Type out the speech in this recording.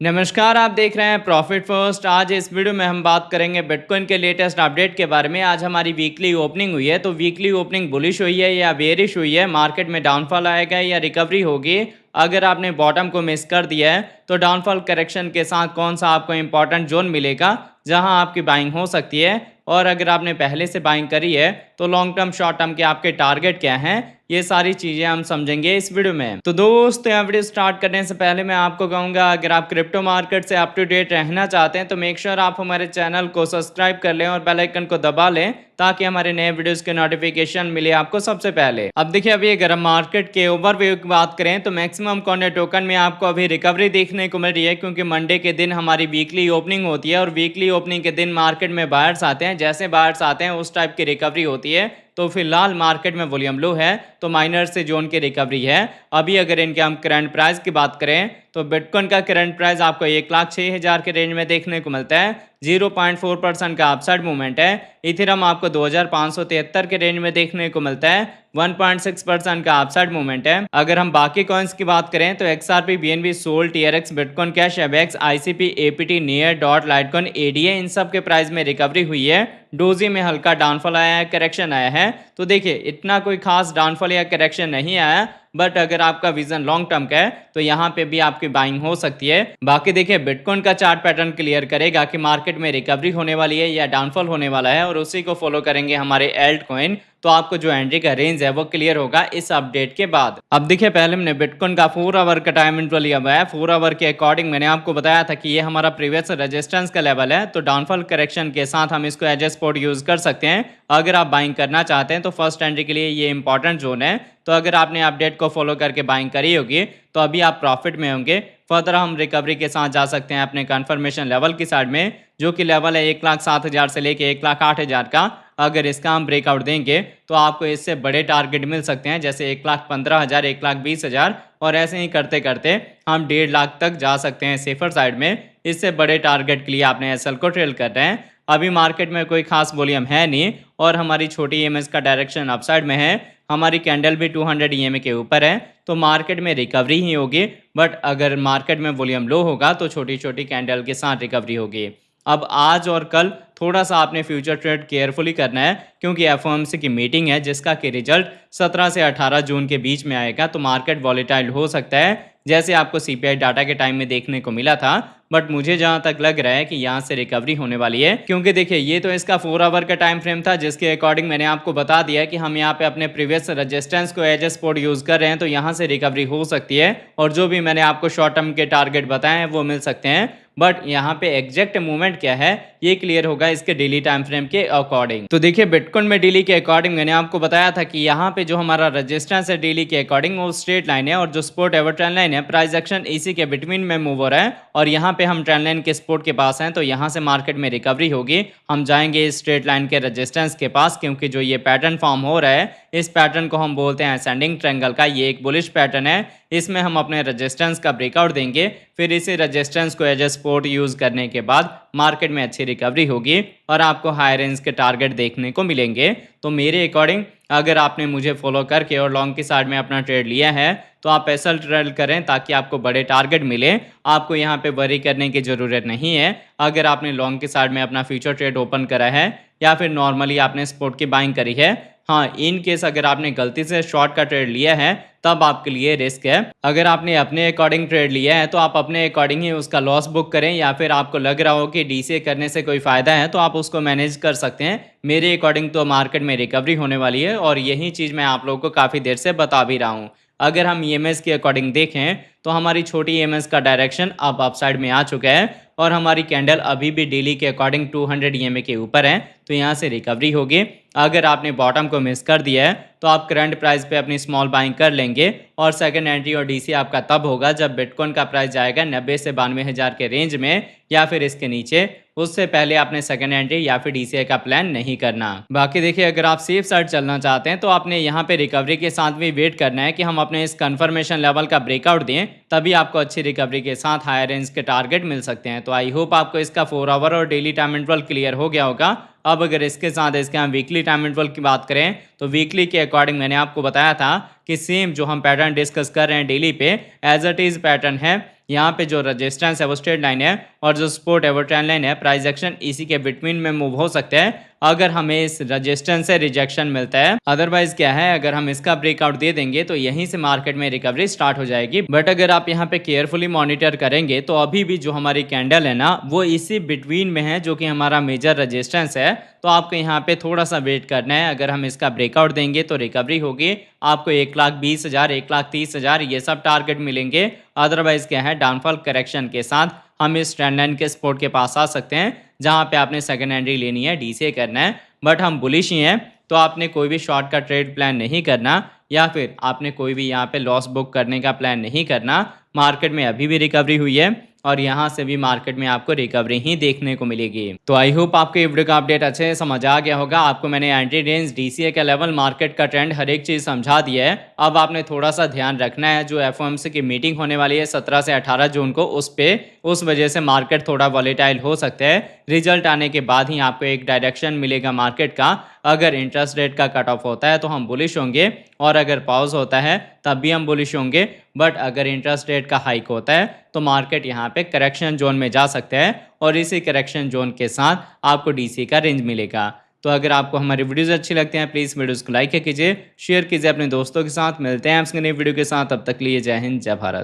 नमस्कार, आप देख रहे हैं प्रॉफिट फर्स्ट। आज इस वीडियो में हम बात करेंगे बिटकॉइन के लेटेस्ट अपडेट के बारे में। आज हमारी वीकली ओपनिंग हुई है, तो वीकली ओपनिंग बुलिश हुई है या बेयरिश हुई है, मार्केट में डाउनफॉल आएगा या रिकवरी होगी। अगर आपने बॉटम को मिस कर दिया है तो डाउनफॉल करेक्शन के साथ कौन सा आपको इंपॉर्टेंट जोन मिलेगा जहां आपकी बाइंग हो सकती है, और अगर आपने पहले से बाइंग करी है तो लॉन्ग टर्म शॉर्ट टर्म के आपके टारगेट क्या हैं, ये सारी चीजें हम समझेंगे इस वीडियो में। तो दोस्त, यह वीडियो स्टार्ट करने से पहले मैं आपको कहूंगा, अगर आप क्रिप्टो मार्केट से अप टू डेट रहना चाहते हैं तो मेक श्योर आप हमारे चैनल को सब्सक्राइब कर लें और बेल आइकन को दबा लें ताकि हमारे नए वीडियोस के नोटिफिकेशन मिले आपको सबसे पहले। अब देखिए, अभी अगर हम मार्केट के ओवरव्यू की बात करें तो मैक्सिमम कॉर्नर टोकन में आपको अभी रिकवरी देखने को मिल रही है, क्योंकि मंडे के दिन हमारी वीकली ओपनिंग होती है और वीकली ओपनिंग के दिन मार्केट में बायर्स आते हैं। जैसे बायर्स आते हैं उस टाइप की रिकवरी होती है। तो फिलहाल मार्केट में वॉल्यूम लो है, तो माइनर से जोन की रिकवरी है। अभी अगर इनके हम करंट प्राइस की बात करें तो बिटकॉइन का करंट प्राइस आपको 1,06,000 के रेंज में देखने को मिलता है। 0.4% का अपसाइड मूवमेंट है। इथेरियम आपको 2,573 के रेंज में देखने को मिलता है। 1.6% का अपसाइड मूवमेंट है। अगर हम बाकी कॉइन्स की बात करें तो XRP, BNB, SOL, TRX, bitcoin cash, एबेक्स, ICP, APT, NEAR, DOT, litecoin, ADA, इन सब के प्राइस में रिकवरी हुई है। डोजी में हल्का डाउनफॉल आया है, करेक्शन आया है। तो देखिए, इतना कोई खास डाउनफॉल या करेक्शन नहीं आया, बट अगर आपका विजन लॉन्ग टर्म का है तो यहाँ पे भी आपकी बाइंग हो सकती है। बाकी देखिए, बिटकॉइन का चार्ट पैटर्न क्लियर करेगा कि मार्केट में रिकवरी होने वाली है या डाउनफॉल होने वाला है, और उसी को फॉलो करेंगे हमारे एल्ट कॉइन। तो आपको जो एंट्री का रेंज है वो क्लियर होगा इस अपडेट के बाद। अब देखिए, पहले हमने बिटकॉइन का 4 आवर का टाइम इंटरवल लिया हुआ है। 4 आवर के अकॉर्डिंग मैंने आपको बताया था कि ये हमारा प्रीवियस रेजिस्टेंस का लेवल है, तो डाउनफॉल करेक्शन के साथ हम इसको एज ए सपोर्ट यूज कर सकते हैं। अगर आप बाइंग करना चाहते हैं तो फर्स्ट एंट्री के लिए ये इंपॉर्टेंट जोन है। तो अगर आपने अपडेट को फॉलो करके बाइंग करी होगी तो अभी आप प्रॉफिट में होंगे। फर्दर हम रिकवरी के साथ जा सकते हैं अपने कंफर्मेशन लेवल की साइड में, जो कि लेवल है 1,07,000 से लेके 1,08,000 का। अगर इसका हम ब्रेकआउट देंगे तो आपको इससे बड़े टारगेट मिल सकते हैं, जैसे 1,15,000, 1,20,000, और ऐसे ही करते करते हम 1.5 लाख तक जा सकते हैं सेफर साइड में। इससे बड़े टारगेट के लिए आपने एसएल को ट्रेल कर रहे हैं। अभी मार्केट में कोई खास वॉल्यूम है नहीं और हमारी छोटी ईएमएस का डायरेक्शन अपसाइड में है। हमारी कैंडल भी 200 ईएमए के ऊपर है, तो मार्केट में रिकवरी ही होगी। बट अगर मार्केट में वॉल्यूम लो होगा तो छोटी छोटी कैंडल के साथ रिकवरी होगी। अब आज और कल थोड़ा सा आपने फ्यूचर ट्रेड केयरफुली करना है, क्योंकि एफओएमसी की मीटिंग है जिसका कि रिजल्ट 17 से 18 जून के बीच में आएगा। तो मार्केट वॉलेटाइल हो सकता है, जैसे आपको सीपीआई डाटा के टाइम में देखने को मिला था। बट मुझे जहां तक लग रहा है कि यहाँ से रिकवरी होने वाली है, क्योंकि देखिए, ये तो इसका 4 आवर का टाइम फ्रेम था जिसके अकॉर्डिंग मैंने आपको बता दिया कि हम यहाँ पे अपने प्रीवियस रेजिस्टेंस को एज ए सपोर्ट यूज कर रहे हैं। तो यहाँ से रिकवरी हो सकती है और जो भी मैंने आपको शॉर्ट टर्म के टारगेट बताए हैं वो मिल सकते हैं। बट यहाँ पे एग्जैक्ट मूवमेंट क्या है ये क्लियर होगा इसके डेली टाइम फ्रेम के अकॉर्डिंग। तो देखिए, बिटकॉइन में डेली के अकॉर्डिंग मैंने आपको बताया था कि यहाँ पे जो हमारा रेजिस्टेंस है डेली के अकॉर्डिंग वो स्ट्रेट लाइन है, और जो सपोर्ट एवर ट्रेंड लाइन है, प्राइस एक्शन इसी के बिटवीन में मूव हो रहा है। और यहाँ पे हम ट्रेंड लाइन के सपोर्ट के पास हैं, तो यहाँ से मार्केट में रिकवरी होगी। हम जाएंगे इस स्ट्रेट लाइन के रेजिस्टेंस के पास, क्योंकि जो ये पैटर्न फॉर्म हो रहा है इस पैटर्न को हम बोलते हैं असेंडिंग ट्रायंगल का। ये एक बुलिश पैटर्न है। इसमें हम अपने रेजिस्टेंस का ब्रेकआउट देंगे, फिर इसी रेजिस्टेंस को एज ए सपोर्ट यूज करने के बाद मार्केट में अच्छी रिकवरी होगी और आपको हाई रेंज के टारगेट देखने को मिलेंगे। तो मेरे अकॉर्डिंग अगर आपने मुझे फॉलो करके और लॉन्ग की साइड में अपना ट्रेड लिया है तो आप ऐसा ट्रेड करें ताकि आपको बड़े टारगेट मिले। आपको यहाँ पे वरी करने की ज़रूरत नहीं है। अगर आपने लॉन्ग की साइड में अपना फ्यूचर ट्रेड ओपन करा है या फिर नॉर्मली आपने सपोर्ट की बाइंग करी है, हाँ, इन केस अगर आपने गलती से शॉर्ट का ट्रेड लिया है तब आपके लिए रिस्क है। अगर आपने अपने अकॉर्डिंग ट्रेड लिया है तो आप अपने अकॉर्डिंग ही उसका लॉस बुक करें, या फिर आपको लग रहा हो कि डीसीए करने से कोई फ़ायदा है तो आप उसको मैनेज कर सकते हैं। मेरे अकॉर्डिंग तो मार्केट में रिकवरी होने वाली है और यही चीज़ मैं आप लोगों को काफ़ी देर से बता भी रहा हूँ। अगर हम ईएमएस के अकॉर्डिंग देखें तो हमारी छोटी ईएमएस का डायरेक्शन अब अपसाइड में आ चुका है और हमारी कैंडल अभी भी डेली के अकॉर्डिंग 200 ईएमए के ऊपर है, तो यहाँ से रिकवरी होगी। अगर आपने बॉटम को मिस कर दिया है तो आप करंट प्राइस पे अपनी स्मॉल बाइंग कर लेंगे, और सेकंड एंट्री और डीसी आपका तब होगा जब बिटकॉइन का प्राइस जाएगा 90 से 92,000 के रेंज में या फिर इसके नीचे। उससे पहले आपने सेकंड एंट्री या फिर डीसीए का प्लान नहीं करना। बाकी देखिए, अगर आप सेफ साइड चलना चाहते हैं तो आपने यहाँ पे रिकवरी के साथ भी वेट करना है कि हम अपने इस कंफर्मेशन लेवल का ब्रेकआउट दें, तभी आपको अच्छी रिकवरी के साथ हायर रेंज के टारगेट मिल सकते हैं। तो आई होप आपको इसका 4 आवर और डेली टाइम इंटरवल क्लियर हो गया होगा। अब अगर इसके साथ इसके हम वीकली टाइम इंटरवल की बात करें तो वीकली के अकॉर्डिंग मैंने आपको बताया था कि सेम जो हम पैटर्न डिस्कस कर रहे हैं डेली पे एज इट इज पैटर्न है। यहाँ पे जो रेजिस्टेंस है वो स्ट्रेट लाइन है और जो सपोर्ट है वो ट्रेंड लाइन है। प्राइस एक्शन इसी के बिटवीन में मूव हो सकते हैं अगर हमें इस रेजिस्टेंस से रिजेक्शन मिलता है। अदरवाइज क्या है, अगर हम इसका ब्रेकआउट दे देंगे तो यहीं से मार्केट में रिकवरी स्टार्ट हो जाएगी। बट अगर आप यहाँ पे केयरफुली मॉनिटर करेंगे तो अभी भी जो हमारी कैंडल है ना वो इसी बिटवीन में है, जो कि हमारा मेजर रेजिस्टेंस है। तो आपको यहाँ पे थोड़ा सा वेट करना है। अगर हम इसका ब्रेकआउट देंगे तो रिकवरी होगी, आपको 1,20,000 1,30,000 ये सब टारगेट मिलेंगे। अदरवाइज क्या है, डाउनफॉल करेक्शन के साथ हम इस ट्रेंड लाइन के सपोर्ट के पास आ सकते हैं जहां पे आपने सेकंड एंट्री लेनी है, डीसीए करना है। बट हम बुलिश ही हैं तो आपने कोई भी शॉर्ट का ट्रेड प्लान नहीं करना या फिर आपने कोई भी यहाँ पे लॉस बुक करने का प्लान नहीं करना। मार्केट में अभी भी रिकवरी हुई है और यहाँ से भी मार्केट में आपको रिकवरी ही देखने को मिलेगी। तो आई होप आपको ये वीडियो का अपडेट अच्छे से समझ आ गया होगा। आपको मैंने एंट्री रेंज, डीसीए का लेवल, मार्केट का ट्रेंड, हर एक चीज़ समझा दिया है। अब आपने थोड़ा सा ध्यान रखना है, जो एफओएमसी की मीटिंग होने वाली है 17 से 18 जून को, उस वजह से मार्केट थोड़ा वॉलेटाइल हो सकता है। रिजल्ट आने के बाद ही आपको एक डायरेक्शन मिलेगा मार्केट का। अगर इंटरेस्ट रेट का कट ऑफ होता है तो हम बुलिश होंगे और अगर पॉज होता है तब भी हम बुलिश होंगे। बट अगर इंटरेस्ट रेट का हाइक होता है तो मार्केट यहाँ पे करेक्शन जोन में जा सकता है और इसी करेक्शन जोन के साथ आपको डीसी का रेंज मिलेगा। तो अगर आपको हमारी वीडियोस अच्छी लगती हैं प्लीज़ वीडियोस को लाइक कीजिए, शेयर कीजिए अपने दोस्तों के साथ। मिलते हैं आपसे नई वीडियो के साथ, तब तक लिए जय हिंद, जय भारत।